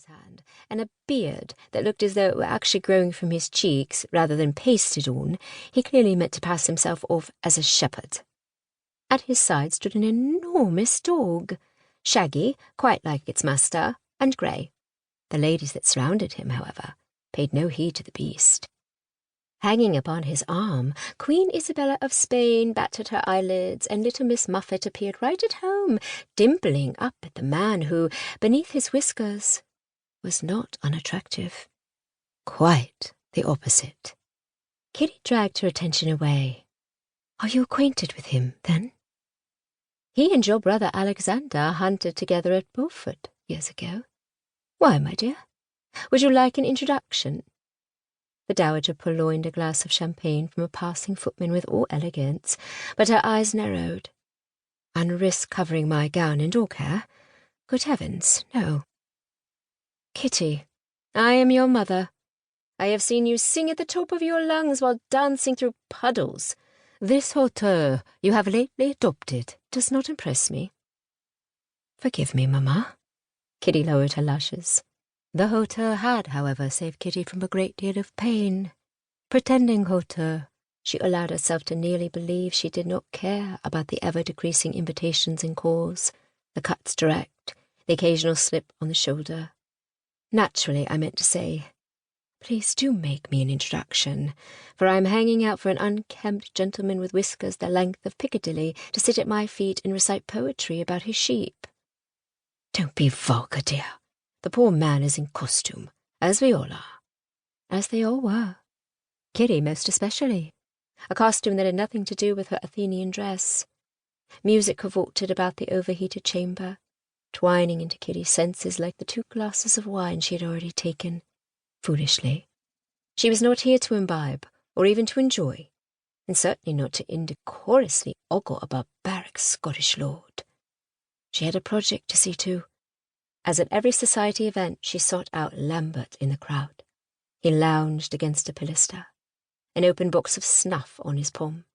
his hand, and a beard that looked as though it were actually growing from his cheeks rather than pasted on, he clearly meant to pass himself off as a shepherd. At his side stood an enormous dog, shaggy, quite like its master, and grey. The ladies that surrounded him, however, paid no heed to the beast. Hanging upon his arm, Queen Isabella of Spain battered her eyelids, and little Miss Muffet appeared right at home, dimpling up at the man who, beneath his whiskers, was not unattractive. Quite the opposite. Kitty dragged her attention away. "Are you acquainted with him, then?" "He and your brother Alexander hunted together at Beaufort years ago." "Why, my dear? Would you like an introduction?" The dowager purloined a glass of champagne from a passing footman with all elegance, but her eyes narrowed. "And risk covering my gown in dog hair? Good heavens, no." "Kitty, I am your mother. I have seen you sing at the top of your lungs while dancing through puddles. This hauteur you have lately adopted does not impress me." "Forgive me, Mamma." Kitty lowered her lashes. The hauteur had, however, saved Kitty from a great deal of pain. Pretending hauteur, she allowed herself to nearly believe she did not care about the ever-decreasing invitations and calls, the cuts direct, the occasional slip on the shoulder. "Naturally, I meant to say, please do make me an introduction, for I am hanging out for an unkempt gentleman with whiskers the length of Piccadilly to sit at my feet and recite poetry about his sheep." "Don't be vulgar, dear. The poor man is in costume, as we all are." As they all were. Kitty most especially. A costume that had nothing to do with her Athenian dress. Music cavorted about the overheated chamber, twining into Kitty's senses like the 2 glasses of wine she had already taken, foolishly. She was not here to imbibe, or even to enjoy, and certainly not to indecorously ogle a barbaric Scottish lord. She had a project to see to. As at every society event, she sought out Lambert in the crowd. He lounged against a pilaster, an open box of snuff on his palm,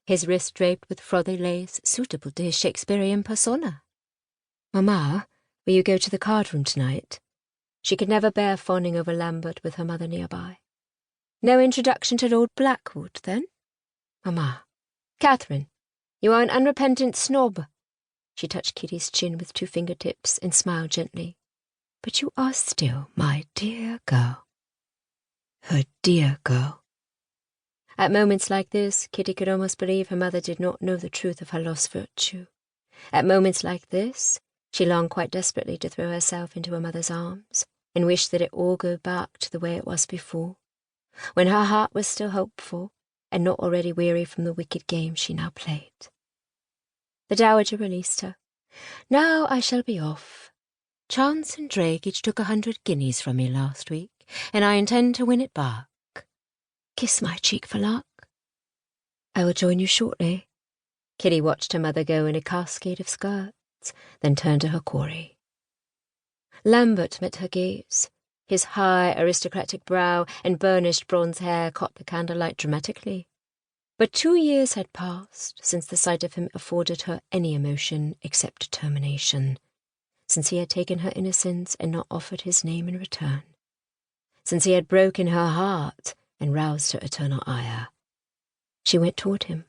his wrist draped with frothy lace suitable to his Shakespearean persona. "Mamma, will you go to the card-room tonight?" She could never bear fawning over Lambert with her mother nearby. "No introduction to Lord Blackwood, then?" "Mamma." "Catherine, you are an unrepentant snob." She touched Kitty's chin with 2 fingertips and smiled gently. "But you are still my dear girl." Her dear girl. At moments like this, Kitty could almost believe her mother did not know the truth of her lost virtue. At moments like this, she longed quite desperately to throw herself into her mother's arms and wish that it all go back to the way it was before, when her heart was still hopeful and not already weary from the wicked game she now played. The dowager released her. "Now I shall be off. Chance and Drake each took 100 guineas from me last week, and I intend to win it back. Kiss my cheek for luck." "I will join you shortly." Kitty watched her mother go in a cascade of skirts, then turned to her quarry. Lambert met her gaze. His high, aristocratic brow and burnished bronze hair caught the candlelight dramatically. But 2 years had passed since the sight of him afforded her any emotion except determination, since he had taken her innocence and not offered his name in return, since he had broken her heart and roused her eternal ire. She went toward him.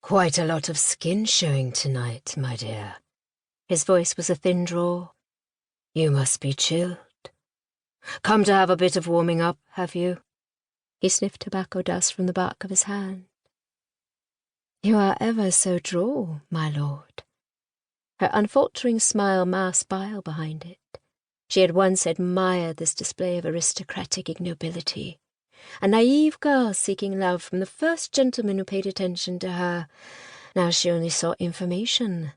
"Quite a lot of skin showing tonight, my dear." His voice was a thin drawl. "You must be chilled. Come to have a bit of warming up, have you?" He sniffed tobacco dust from the back of his hand. "You are ever so droll, my lord." Her unfaltering smile masked bile behind it. She had once admired this display of aristocratic ignobility. A naive girl seeking love from the first gentleman who paid attention to her. Now she only sought information,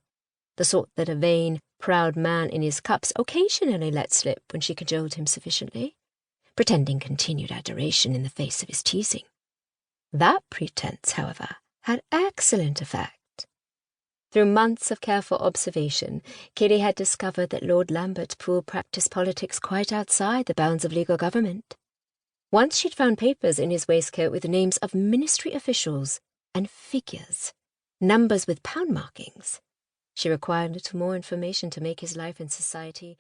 the sort that a vain, proud man in his cups occasionally let slip when she cajoled him sufficiently, pretending continued adoration in the face of his teasing. That pretense, however, had excellent effect. Through months of careful observation, Kitty had discovered that Lord Lambert Poole practiced politics quite outside the bounds of legal government. Once she'd found papers in his waistcoat with the names of ministry officials and figures, numbers with pound markings. She required little more information to make his life in society